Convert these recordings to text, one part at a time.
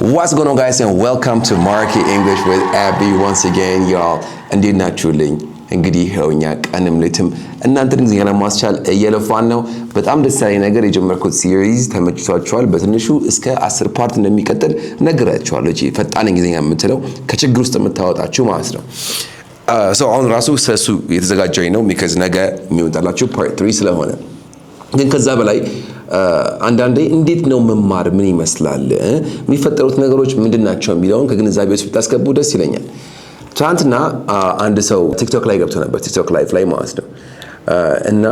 What's going on, guys, and welcome to Marky English with Abby once again, y'all. እንዴት ናችሁልኝ? እንግዲህ ይኸውኛ ቀንም ሌትም እናንተን ጊዜ ለማስቻል እየለፋን ነው። በጣም ደስ ያለኝ ነገር የጀመርኩት ሲሪዝ ተመችቷችኋል። በትንሹ እስከ 10 ፓርት እንደሚቀጥል ነግራችኋለሁ። እቺ ፈጣን እንግሊዝኛ የምትለው ከችግር ውስጥ የምታወጣችሁ ማለት ነው። አሁን ራሱ ሰሱ የተዘጋጀኝ ነው because ነገ የሚወጣላችሁ ፓርት 3 ስለሆነ ግን ከዛ በላይ አንዳንዴ እንዴት ነው መማር ምን ይመስላል የሚፈጠሩት ነገሮች ምንድናቸው የሚለውን ከግንዛቤ ውስጥ ብታስገቡ ደስ ይለኛል። ትናንትና አንድ ሰው ቲክቶክ ላይ ገብቶ ነበር፣ ቲክቶክ ላይቭ ላይ ማለት ነው። እና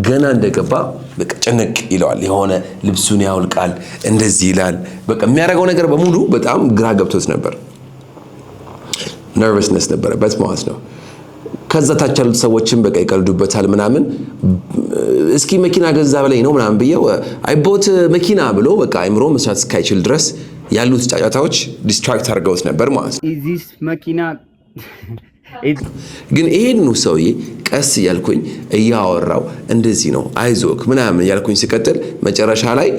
ገና እንደገባ በቃ ጨነቅ ይለዋል፣ የሆነ ልብሱን ያውልቃል፣ እንደዚህ ይላል። በቃ የሚያደርገው ነገር በሙሉ በጣም ግራ ገብቶት ነበር፣ ነርቨስነስ ነበረበት ማለት ነው። ከዛ ታች ያሉት ሰዎችም በቃ ይቀልዱበታል ምናምን። እስኪ መኪና ገዛ በላይ ነው ምናምን ብየው አይቦት መኪና ብሎ በቃ አይምሮ መስራት እስካይችል ድረስ ያሉት ጫጫታዎች ዲስትራክት አድርገውት ነበር ማለት ነው። እዚስ መኪና ግን ይሄን ሰውዬ ቀስ እያልኩኝ እያወራው እንደዚህ ነው አይዞክ ምናምን እያልኩኝ ሲቀጥል መጨረሻ ላይ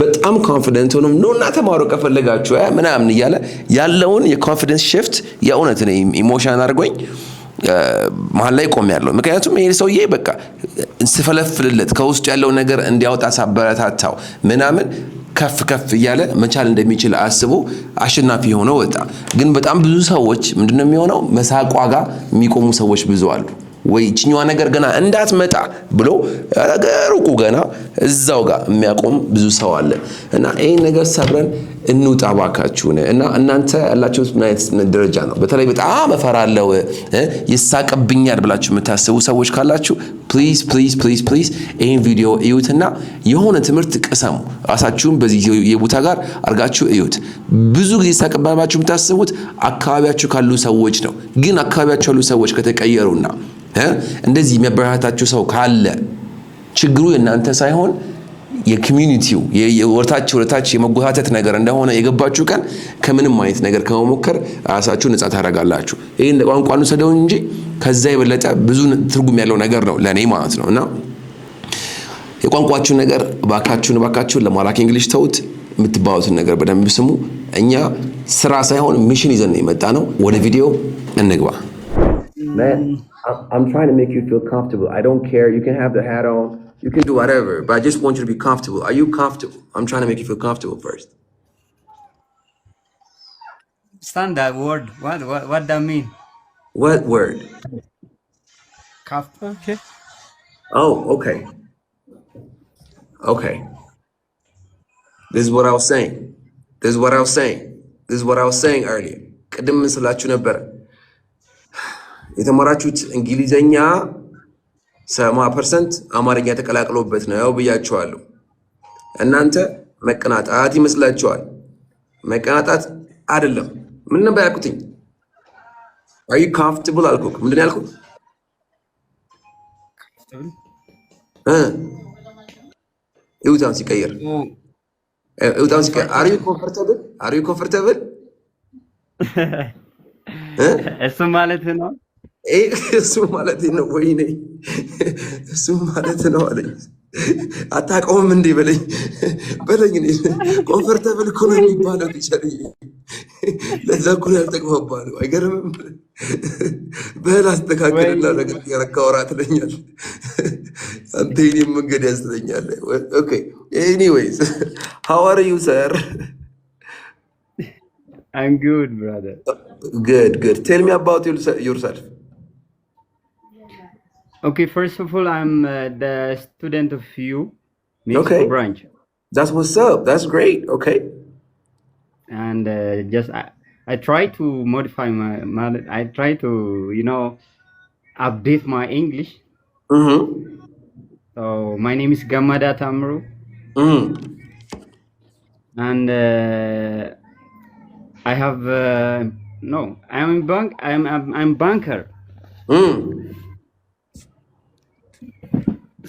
በጣም ኮንፊደንት ሆኖ ኖና ተማሩ ከፈለጋችሁ ምናምን እያለ ያለውን የኮንፊደንስ shift የእውነት ነው ኢሞሽን አድርጎኝ መሀል ላይ ቆም ያለው። ምክንያቱም ይሄ ሰውዬ በቃ ስፈለፍልለት ከውስጡ ያለው ነገር እንዲያወጣ ሳበረታታው ምናምን ከፍ ከፍ እያለ መቻል እንደሚችል አስቦ አሸናፊ ሆኖ ወጣ። ግን በጣም ብዙ ሰዎች ምንድነው የሚሆነው መሳቋ ጋር የሚቆሙ ሰዎች ብዙ አሉ። ወይ እቺኛዋ ነገር ገና እንዳትመጣ ብሎ ሩቁ ገና እዛው ጋር የሚያቆም ብዙ ሰው አለ። እና ይሄን ነገር ሰብረን እንውጣ ባካችሁን። እና እናንተ ያላችሁት ምን አይነት ደረጃ ነው? በተለይ በጣም እፈራለሁ ይሳቅብኛል ብላችሁ የምታስቡ ሰዎች ካላችሁ ፕሊዝ ፕሊዝ ፕሊዝ ፕሊዝ ይሄን ቪዲዮ እዩትና የሆነ ትምህርት ቅሰሙ። ራሳችሁን በዚህ የቦታ ጋር አርጋችሁ እዩት። ብዙ ጊዜ ይሳቅባባችሁ የምታስቡት አካባቢያችሁ ካሉ ሰዎች ነው። ግን አካባቢያችሁ ያሉ ሰዎች ከተቀየሩና እንደዚህ የሚያበረታታችሁ ሰው ካለ ችግሩ የእናንተ ሳይሆን የኮሚኒቲው የወርታች የመጎታተት ነገር እንደሆነ የገባችሁ ቀን ከምንም አይነት ነገር ከመሞከር ራሳችሁን ነፃ ታደርጋላችሁ። ይሄን ቋንቋኑ ሰደው እንጂ ከዛ የበለጠ ብዙ ትርጉም ያለው ነገር ነው ለኔ ማለት ነው። እና የቋንቋችሁ ነገር ባካችሁን ለማራኪ እንግሊሽ ተውት። የምትባሉትን ነገር በደንብ ስሙ። እኛ ስራ ሳይሆን ሚሽን ይዘን የመጣ ነው። ወደ ቪዲዮ እንግባ። Man, I'm trying to make you feel comfortable. I don't care. You can have the hat on. You can do whatever. But I just want you to be comfortable. Are you comfortable? I'm trying to make you feel comfortable first. Stand that word. What that mean? What word? Comfortable. Okay. Oh, okay. Okay. This is what I was saying. This is what I was saying earlier. ቅድም ስላችሁ ነበር የተማራችሁት እንግሊዘኛ 70% አማርኛ ተቀላቅሎበት ነው ብያችኋለሁ። እናንተ መቀናጣት ይመስላችኋል። መቀናጣት አይደለም። ምን ነበር ያልኩትኝ? Are you comfortable አልኩክ። ምንድን ነው ያልኩት? ይውጣን ሲቀየር Are you comfortable? Are you comfortable? እሱ ማለት ነው እሱ ማለት ነው ወይ ነኝ እሱ ማለት ነው አለኝ። አታውቀውም እንዴ በለኝ እኔ ኮምፎርታብል እኮ ነው የሚባለው ቲቸርዬ። ለዛ እኮ ያልተግባባነው አይገርምም? በል አስተካክልና ነገር ያረካውራ ትለኛል። አንተ የኔን መንገድ ያስተኛል። ኦኬ ኤኒዌይስ how are you sir? I'm good brother. Good. Tell me about yourself. Okay, first of all, I'm the student of you, Mexico branch. That's what's up. That's great. Okay. And I try to modify I try to, update my English. So my name is Gamada Tamru. And I have I'm banker.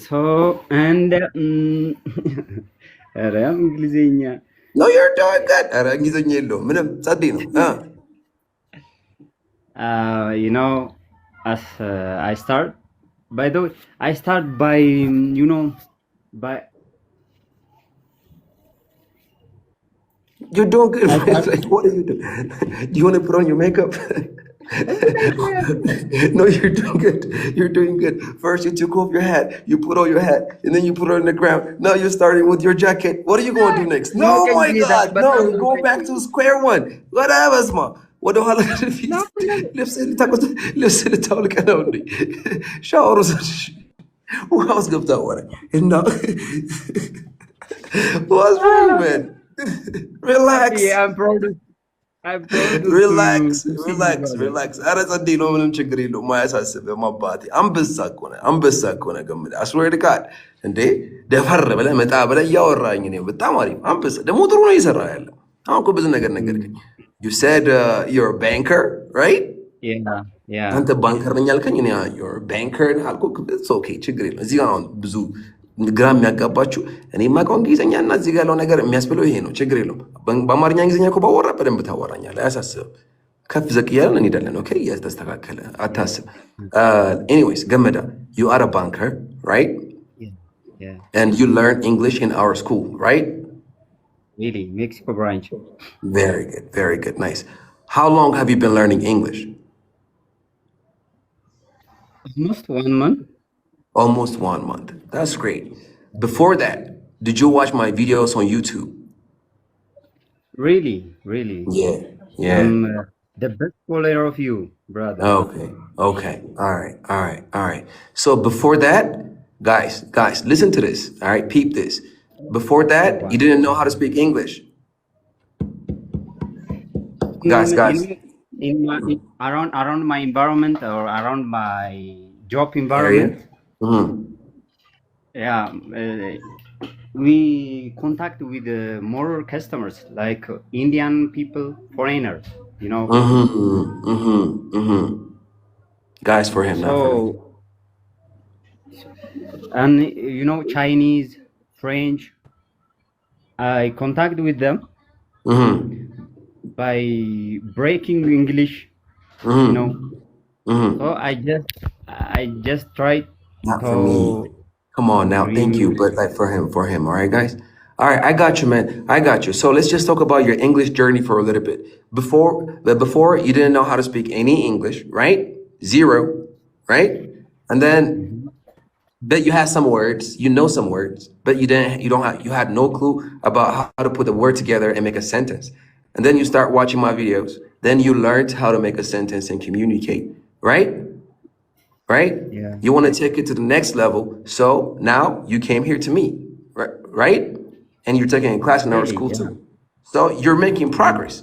So and እንግሊዘኛ No, you're doing good. እንግሊዘኛ የለውም ምንም ጸዴ ነው። As I start, by the way, I start by by You're doing good. I thought Like, what are you doing? Do you want to put on your makeup? exactly. No, you're doing good. You're doing good. First, you took off your hat. You put on your hat, and then you put it on the ground. Now you're starting with your jacket. What are you going to do next? No, No, can my be that, God, but no. I'm You not go going back to square one. Whatever, small. ወደ ኋላ no, no. ልብስ ልታውልቀ ነው እንዴ? ሻወር ውሃ ውስጥ ገብታ ሆነ እና what's wrong, man? Relax. Yeah, I'm proud ሪላክስ to see you, ሪላክስ brother. ሪላክስ። ኧረ ጸዴ ነው፣ ምንም ችግር የለውም። ማያሳስብም አባቴ። አንበሳ ከሆነ ገምድ አስወርድ ቃል እንዴ ደፈር ብለህ መጣ ብለህ እያወራኝ ነው። በጣም አሪፍ አንበሳ። ደግሞ ጥሩ ነው እየሰራ ያለ። አሁን እኮ ብዙ ነገር ነገርከኝ። You said you're a banker, right? Yeah. አንተ ባንከር ነኝ አልከኝ። እኔ you're a banker አልኩህ። it's okay ችግር የለም። እዚህ ጋር አሁን ብዙ ግራ የሚያጋባችሁ እኔ የማውቀው እንግሊዝኛ እና እዚህ ጋር ያለው ነገር የሚያስብለው ይሄ ነው። ችግር የለውም። በአማርኛ እንግሊዝኛ እኮ ባወራ በደንብ ታወራኛለህ። አያሳስብም። ከፍ ዘቅ እያለን እንሄዳለን። ኦኬ እያተስተካከለ አታስብ። ኤኒዌይስ ገመዳ you are a banker, right? Yeah. And you learn English in our school, right? Really, Mexico branch. Very good, nice. How long have you been learning English? Almost 1 month. Almost 1 month. That's great. Before that, did you watch my videos on YouTube? Really. Yeah. I'm the best follower of you, brother. Okay. All right. So before that, guys, listen to this. All right, peep this. Before that, you didn't know how to speak English. Guys. Around my environment or around my job environment. Mm-hmm. Yeah, we contact with more customers like Indian people, foreigners, you know. Guys, for him, not for me. And you know, Chinese, French, I contact with them by breaking English, you know. So I just tried Not for me. Come on now, thank you. But like for him. All right, guys. All right, I got you, man. I got you. So let's just talk about your English journey for a little bit. Before you didn't know how to speak any English, right? Zero, right? And then, but you had some words. You know some words, but you had no clue about how to put the word together and make a sentence. And then you start watching my videos. Then you learned how to make a sentence and communicate, right? Right? Yeah. You want to take it to the next level. So now you came here to me, right? And you're taking a class in our school too. So you're making progress.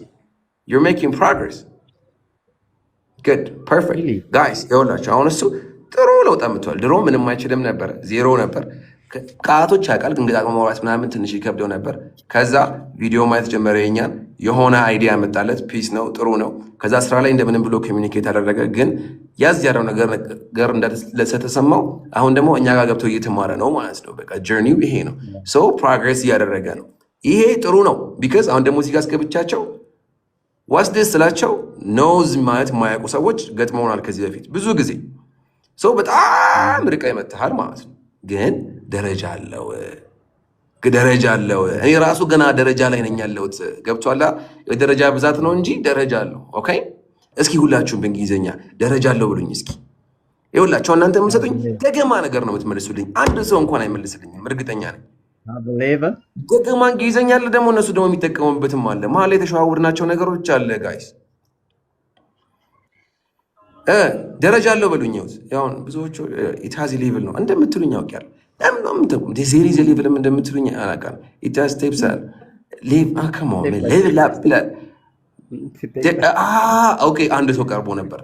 Good. Perfect. Really? Guys, ይኸውላችሁ አሁን እሱ ጥሩ ለውጥ አምጥቷል። ድሮ ምንም አይችልም ነበር፣ ዜሮ ነበር። ቃቶች ያውቃል ግን ገጣጥሞ ማውራት ምናምን ትንሽ ይከብደው ነበር። ከዛ ቪዲዮ ማየት ጀመረ። የኛን የሆነ አይዲያ መጣለት። ፒስ ነው፣ ጥሩ ነው። ከዛ ስራ ላይ እንደምንም ብሎ ኮሚኒኬት አደረገ። ግን ያዝ ያለው ነገር ስለተሰማው አሁን ደግሞ እኛ ጋር ገብቶ እየተማረ ነው ማለት ነው። በቃ ጀርኒው ይሄ ነው። ሶ ፕሮግሬስ እያደረገ ነው። ይሄ ጥሩ ነው። ቢካዝ አሁን ደግሞ እዚህ ጋር አስገብቻቸው ዋስ ደስ ስላቸው ኖዝ ማለት የማያውቁ ሰዎች ገጥመውናል ከዚህ በፊት ብዙ ጊዜ። ሶ በጣም ርቀህ ይመታሃል ማለት ነው። ግን ደረጃ አለው። እኔ ራሱ ገና ደረጃ ላይ ነኝ ያለሁት። ገብቶሃል? የደረጃ ብዛት ነው እንጂ ደረጃ አለው። ኦኬ፣ እስኪ ሁላችሁም በእንግሊዝኛ ደረጃ አለው ብሉኝ እስኪ። ይኸውላችሁ እናንተ የምትሰጡኝ ገገማ ነገር ነው የምትመልሱልኝ። አንድ ሰው እንኳን አይመልስልኝም፣ እርግጠኛ ነኝ። ገገማ እንግሊዝኛ አለ ደግሞ እነሱ ደግሞ የሚጠቀሙበትም አለ። መሀል ላይ የተሸዋወድናቸው ነገሮች አለ ጋይስ። ደረጃ አለው በሉኝ። ያውን ብዙዎቹ ኢታዚ ሌቭል ነው እንደምትሉኝ ያውቃል። ለምን ነው የምትጠቁም? ዜሪ ሌቭልም እንደምትሉኝ አላውቅም። ኢታዚ ስቴፕስ አለ ሌቭል አፕ ይላል። ኦኬ አንድ ሰው ቀርቦ ነበር።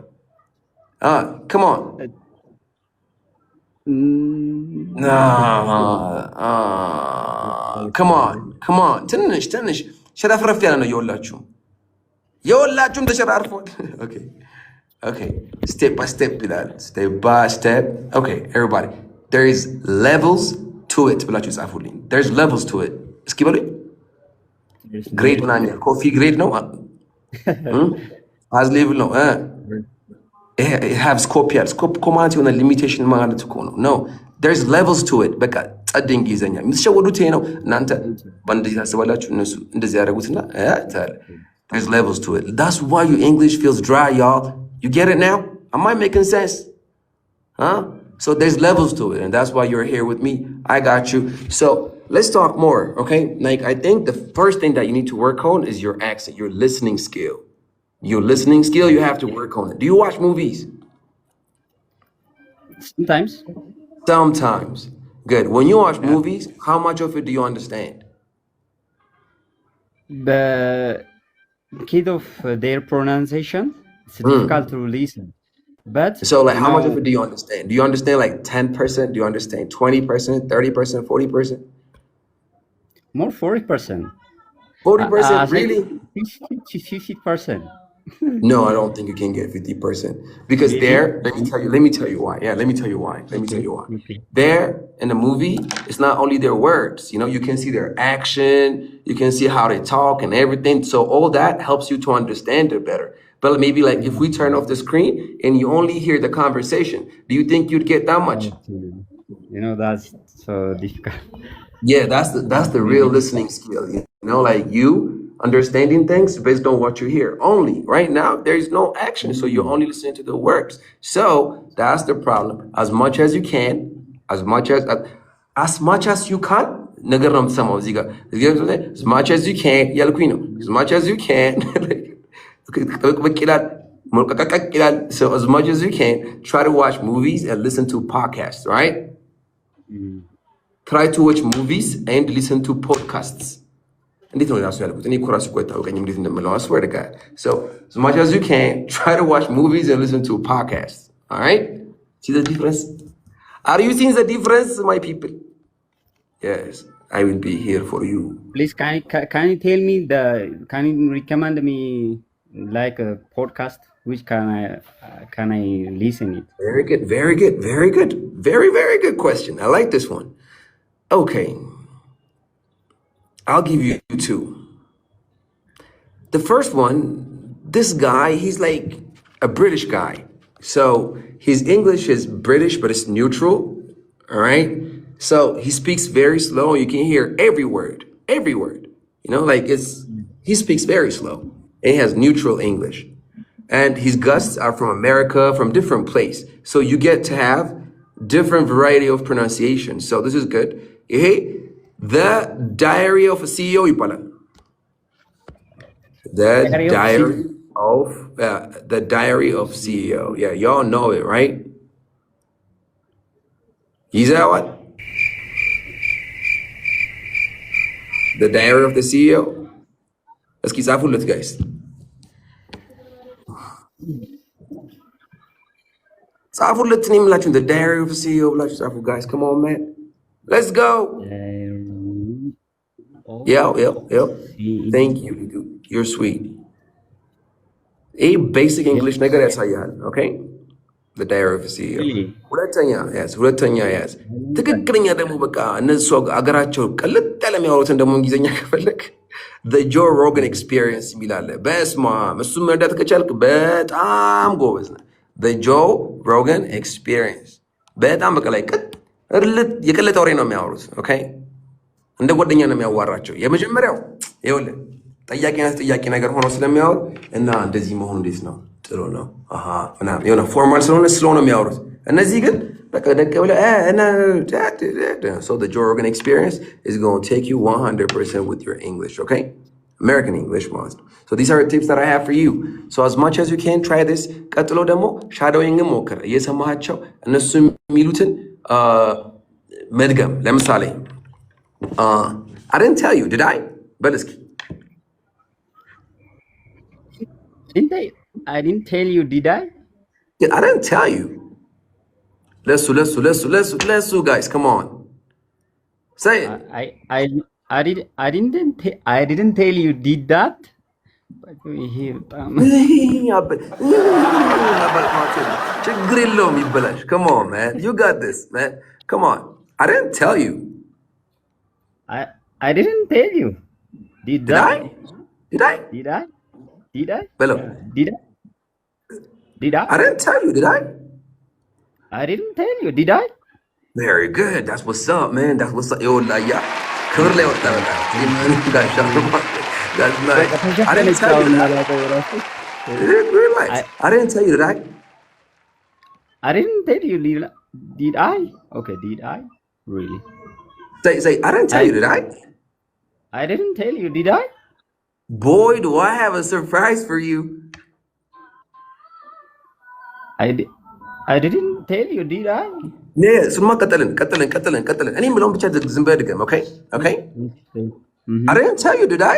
ከሞን ከሞን ትንሽ ሸረፍረፍ ያለ ነው። የወላችሁም ተሸራርፏል። Okay, step by step ይላል። Step by step. Okay, everybody. There is levels to it ብላችሁ ጻፉልኝ። There's levels to it. እስኪ በሉኝ። ግሬድ ምናምን ኮፊ ግሬድ ነው። አዝ ሌቭል ነው። It has scope ያል። ስኮፕ ኮማንት የሆነ ሊሚቴሽን ማለት እኮ ነው። No, there's levels to it. በቃ ጸድ እንግሊዘኛ የምትሸወዱት ይሄ ነው። እናንተ በእንደዚህ ታስባላችሁ፣ እነሱ እንደዚህ ያደረጉትና there's levels to it. That's why your English feels dry, y'all. You get it now? Am I making sense? Huh? So there's levels to it, and that's why you're here with me. I got you. So let's talk more, okay? Like, I think the first thing that you need to work on is your accent, your listening skill. Your listening skill, you have to work on it. Do you watch movies? Sometimes. Sometimes. Good. When you watch movies, how much of it do you understand? The kid of their pronunciation, it's difficult to listen. But So, like, how much of it do you understand? Do you understand like 10%? Do you understand 20%, 30%, 40%? more 40%. 40%? Really? 50%. No, I don't think you can get 50%. Because there, let me tell you why. Yeah, let me tell you why. Okay. There in the movie, it's not only their words, you know, you can see their action, you can see how they talk and everything. So all that helps you to understand it better. But maybe like if we turn off the screen and you only hear the conversation, do you think you'd get that much? You know, that's so difficult. Yeah, that's the real listening skill. You know, like you understanding things based on what you hear. Only right now there is no action, so you're only listening to the words. So that's the problem. As much as you can, as much as you can. ነገር ነው የምትሰማው እዚህ ጋር as much as you can ያልኩኝ ነው as much as you can so as much as you can try to watch movies and listen to podcasts, right? Try to watch movies and listen to podcasts. እንዴት ነው ራሱ ያልኩት? እኔ እኮ ራሱ እኮ አይታወቀኝም እንዴት እንደምለው። I swear to God. So as much as you can try to watch movies and listen to podcasts. All right? See the difference? Are you seeing the difference, my people? Yes, I will be here for you. Please, can you tell me can you recommend me like a podcast which can I listen it? Very good, very good, very good. Very, very good question. I like this one. Okay. I'll give you two. The first one, this guy, he's like a British guy. So his English is British, but it's neutral. All right. So he speaks very slow. You can hear every word. You know, like he speaks very slow. And he has neutral English. And his guests are from America, from different place. So you get to have different variety of pronunciation. So this is good. Hey, The Diary of a CEO ይባላል። The Diary of CEO. Yeah, y'all know it, right? ይዘዋል? The Diary of the CEO. እስኪ ጻፉለት ጋይስ። ጻፉለት ነው የምላችሁ። The Diary of the CEO ብላችሁ ጻፉ guys. Come on, man. Let's go. Yep. Thank you. You're sweet. A basic English ነገር ያሳያል። Okay? The Diary of a CEO. ሁለተኛ ያዝ። ትክክለኛ ደግሞ በቃ እነሱ አገራቸው ቀልጥ ያለ የሚያወሩትን ደግሞ እንግሊዝኛ ከፈለክ The Joe Rogan Experience የሚላለ በስማ እሱም መርዳት ከቻልክ በጣም ጎበዝ ነህ። The Joe Rogan Experience በጣም በቃ ላይ የቀለጠ ወሬ ነው የሚያወሩት። ኦኬ እንደ ጓደኛ ነው የሚያዋራቸው። የመጀመሪያው ይኸውልህ ጥያቄ ነገር ሆኖ ስለሚያወሩ እና እንደዚህ መሆኑ እንዴት ነው ጥሩ ነው ምናምን የሆነ ፎርማል ስለሆነ የሚያወሩት። እነዚህ ግን በቃ ደቅ ብለህ so the Joe Rogan Experience is going to take you 100% with your English, okay? American English ማለት ነው. So these are the tips that I have for you. So as much as you can try this. ቀጥሎ ደግሞ shadowing ሞክር። እየሰማሃቸው እነሱ የሚሉትን መድገም። ለምሳሌ I didn't tell you, did I? በል እስኪ I didn't tell you, did I? Yeah, I didn't tell you. Let's guys, come on. Say it. I didn't tell you, did that? ችግር የለውም ይበላሽ። Come on, man. You got this, man. Come on. I didn't tell you. I didn't tell you. Did I? Hello. Did I? I didn't tell you, did I? I didn't tell you, did I? Very good. That's what's up, man. That's what's up. ይኸውልህ አያ ክብር ላይ ወጣ በጣም ጋሻ That's nice. I didn't tell you that. Relax. I I didn't tell you that. I didn't tell you, did I? Okay, did I? Really? Say, I didn't tell you, did I? I didn't tell you, did I? Boy, do I have a surprise for you. I didn't tell you, did I? Yeah, እሱንማ ቀጥልን እኔ የምለውን ብቻ ዝም ብለህ ድገም። Okay? I didn't tell you, did I?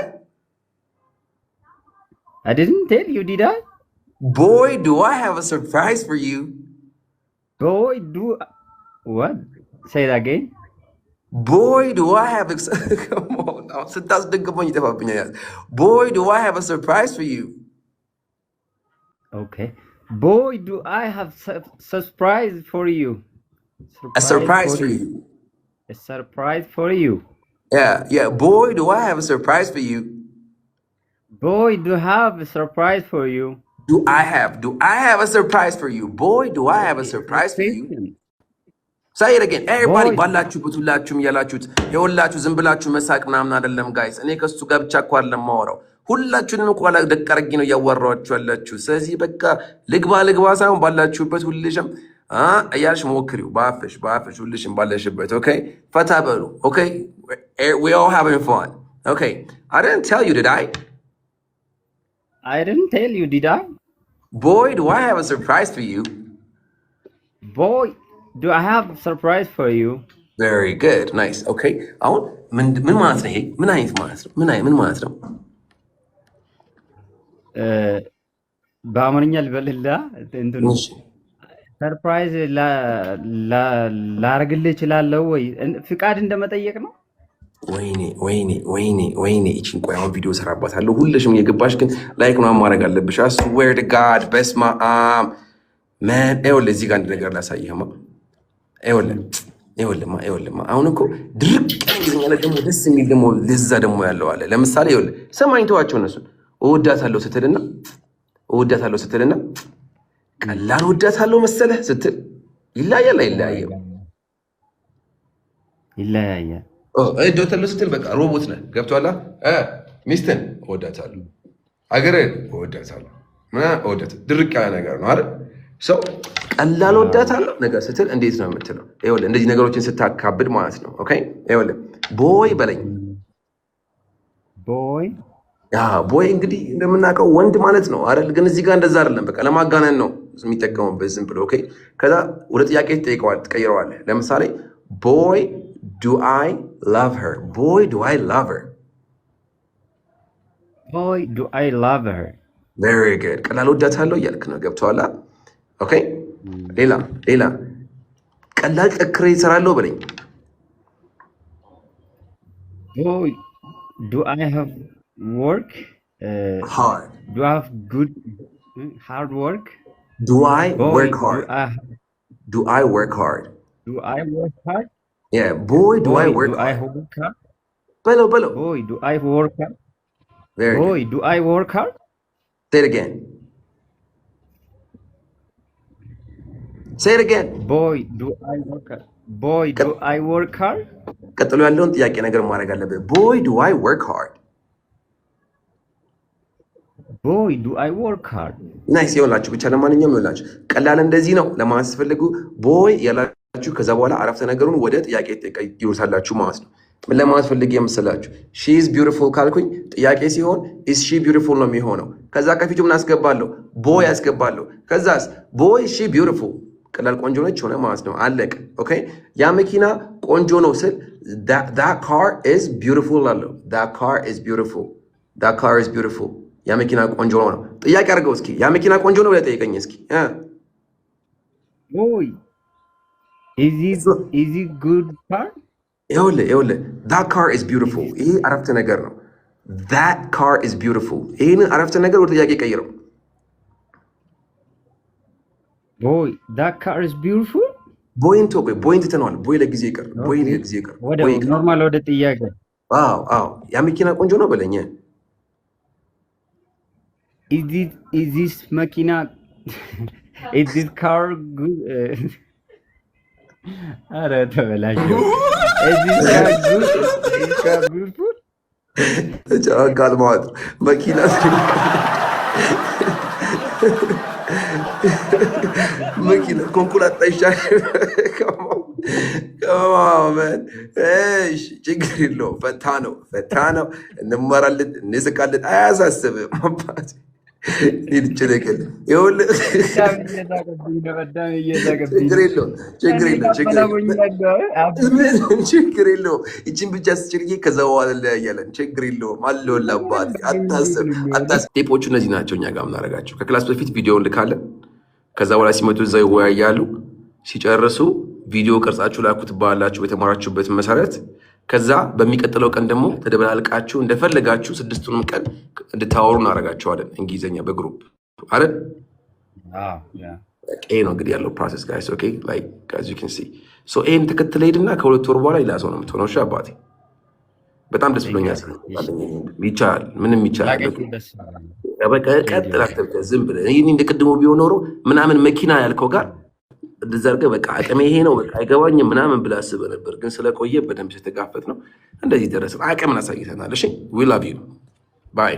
I didn't tell you, did I? Boy, do I have a surprise for you. Boy, what? Say it again. Boy, do I have come on now. ስታስደግፈኝ ይጠፋብኛል። Boy, do I have a surprise for you. Okay. Boy, do I have surprise for you. A surprise for you. A surprise for you. Yeah. Boy, do I have a surprise for you. Boy, do I have a surprise for you. Do I have a surprise for you? Boy, do I have a surprise for you? Say it again. Everybody, ባላችሁበት ሁላችሁም ያላችሁት የሁላችሁ ዝም ብላችሁ መሳቅ ምናምን አይደለም ጋይስ። እኔ ከሱ ጋር ብቻ እኮ አይደለም የማወራው ሁላችሁንም እኮ ደቅ አድርጌ ነው እያወራኋችሁ ያላችሁ። ስለዚህ በቃ ልግባ ሳይሆን ባላችሁበት ሁልሽም እያልሽ ሞክሪው። በአፍሽ ሁልሽም ባለሽበት ኦኬ። ፈታ በሉ ኦኬ። We all having fun. Okay. I didn't tell you, did I? I didn't tell you, did I? Boy, do I have a surprise for you. Boy, do I have a surprise for you. Very good. Nice. Okay. አሁን ምን ማለት ነው? ይሄ ምን አይነት ማለት ነው? ምን ማለት ነው? በአማርኛ ልበልልህ እንትን ሰርፕራይዝ ላረግልህ እችላለሁ ወይ? ፍቃድ እንደመጠየቅ ነው። ወይኔ እቺን ቆይ አሁን ቪዲዮ ሰራባታለሁ። ሁልሽም የገባሽ ግን ላይክ ነው ማድረግ አለብሽ። I swear to God በስመ አብ ማን ይኸውልህ እዚህ ጋር አንድ ነገር ላሳይህማ። ይኸውልህማ አሁን እኮ ድርቅ እንግሊዝኛ ላይ ደግሞ ደስ የሚል ደግሞ ለዛ ደግሞ ያለው አለ። ለምሳሌ ይኸውልህ ሰማኝ ተዋቸው እነሱን እወዳታለሁ ስትልና ቀላል እወዳታለሁ መሰለህ ስትል ይለያያል። እወዳታለሁ ስትል በቃ ሮቦት ነህ። ገብቶሃል? ሚስትን እወዳታለሁ፣ አገሬን እወዳታለሁ፣ ድርቅ ያለ ነገር ነው አይደል? ሰው ቀላል እወዳታለሁ ነገር ስትል እንዴት ነው የምትለው? ይኸውልህ እንደዚህ ነገሮችን ስታካብድ ማለት ነው። ኦኬ ይኸውልህ ቦይ በለኝ። ቦይ እንግዲህ እንደምናውቀው ወንድ ማለት ነው አይደል? ግን እዚህ ጋር እንደዛ አይደለም። በቃ ለማጋነን ነው የሚጠቀሙበት ዝም ብሎ። ኦኬ ከዛ ወደ ጥያቄ ትቀይረዋለህ። ለምሳሌ ቦይ do I love her? Boy, do I love her? Boy, do I love her? Very good. ቀላል እወዳታለሁ እያልክ ነው። ገብቶሃል? ኦኬ ሌላ ቀላል ጠንክሬ እሰራለሁ በለኝ። Boy, do I have work? Hard. Do I have good hard work? Do I work hard? Do I work hard? Yeah, boy, do I work hard? Bello. Boy, do I work hard? Very Boy, good. do I work hard? Say it again. Boy, do I work hard? Boy, do I work hard? ቀጥሎ ያለውን ጥያቄ ነገር ማድረግ አለብህ። Boy, do I work hard? Boy, do I work hard? ናይስ ይኸውላችሁ፣ ብቻ ለማንኛውም ይኸውላችሁ ቀላል እንደዚህ ነው ለማለት ስትፈልጉ ቦይ ያላችሁ ከዛ በኋላ አረፍተ ነገሩን ወደ ጥያቄ ይወሳላችሁ ማለት ነው። ምን ለማለት ፈልጌ የምስላችሁ she is beautiful ካልኩኝ ጥያቄ ሲሆን is she beautiful ነው የሚሆነው። ከዛ ከፊቱ ምን አስገባለሁ? ቦይ አስገባለሁ። ከዛስ ቦይ she beautiful ቀላል ቆንጆ ነች ሆነ ማለት ነው። አለቀ። ኦኬ ያ መኪና ቆንጆ ነው ስል that car is beautiful አለው። that car is beautiful ያ መኪና ቆንጆ ነው። ጥያቄ አድርገው እስኪ ያ መኪና ቆንጆ ነው ብለህ ጠይቀኝ እስኪ። ቦይ is it good car? ይኸውልህ that car is beautiful ይሄ አረፍተ ነገር ነው። that car is beautiful ይሄን አረፍተ ነገር ወደ ጥያቄ ቀይረው። ቦይ that car is beautiful ቦይን ትተነዋል። ቦይ ለጊዜ ይቀር። ወደ ኖርማል ወደ ጥያቄ። አዎ ያ መኪና ቆንጆ ነው በለኝ። Is this መኪና is this car good? ኧረ ተበላሸው። እዚህ ካጉር ተጨዋቃል ማለት መኪና መኪና ኮንኩላታ ይሻላል። ከማመን እሺ፣ ችግር የለውም። ፈታ ነው። እንማራለን፣ እንስቃለን። አያሳስብም አባት ልችልቅል ይኸውልህ፣ ችግር የለውም። ይችን ብቻ ስችልዬ ከዛ በኋላ እንለያያለን። ችግር የለውም አለሁልህ አባት፣ አታስብ። ቴፖቹ እነዚህ ናቸው እኛ ጋር የምናደርጋቸው። ከክላስ በፊት ቪዲዮ እንልካለን። ከዛ በኋላ ሲመጡ እዛው ይወያያሉ። ሲጨርሱ ቪዲዮ ቀርጻችሁ ላኩት ባላችሁ የተማራችሁበትን መሰረት። ከዛ በሚቀጥለው ቀን ደግሞ ተደበላልቃችሁ እንደፈለጋችሁ 6ቱንም ቀን እንድታወሩ እናደርጋቸዋለን። እንግሊዝኛ በግሩፕ አይደል? ይሄ ነው እንግዲህ ያለው ፕሮሰስ ጋይስ። ኦኬ ላይክ ጋይስ ዩ ካን ሲ ሶ ይሄን ተከትለ ሄድና ከ2 ወር በኋላ ሌላ ሰው ነው የምትሆነው። እሺ አባቴ በጣም ደስ ብሎኛል። ይቻላል፣ ምንም ይቻላል። በቃ ቀጥል፣ አትብቀ ዝም ብለህ ይሄን እንደ ቅድሙ ቢሆን ኖሮ ምናምን መኪና ያልከው ጋር እንደዛርገ በቃ አቅሜ ይሄ ነው በቃ አይገባኝም ምናምን ብለህ አስበህ ነበር። ግን ስለቆየ በደንብ ስተጋፈጥ ነው እንደዚህ ደረስን። አቅምን አሳይተናል። እሺ ዊ ላቭ ዩ ባይ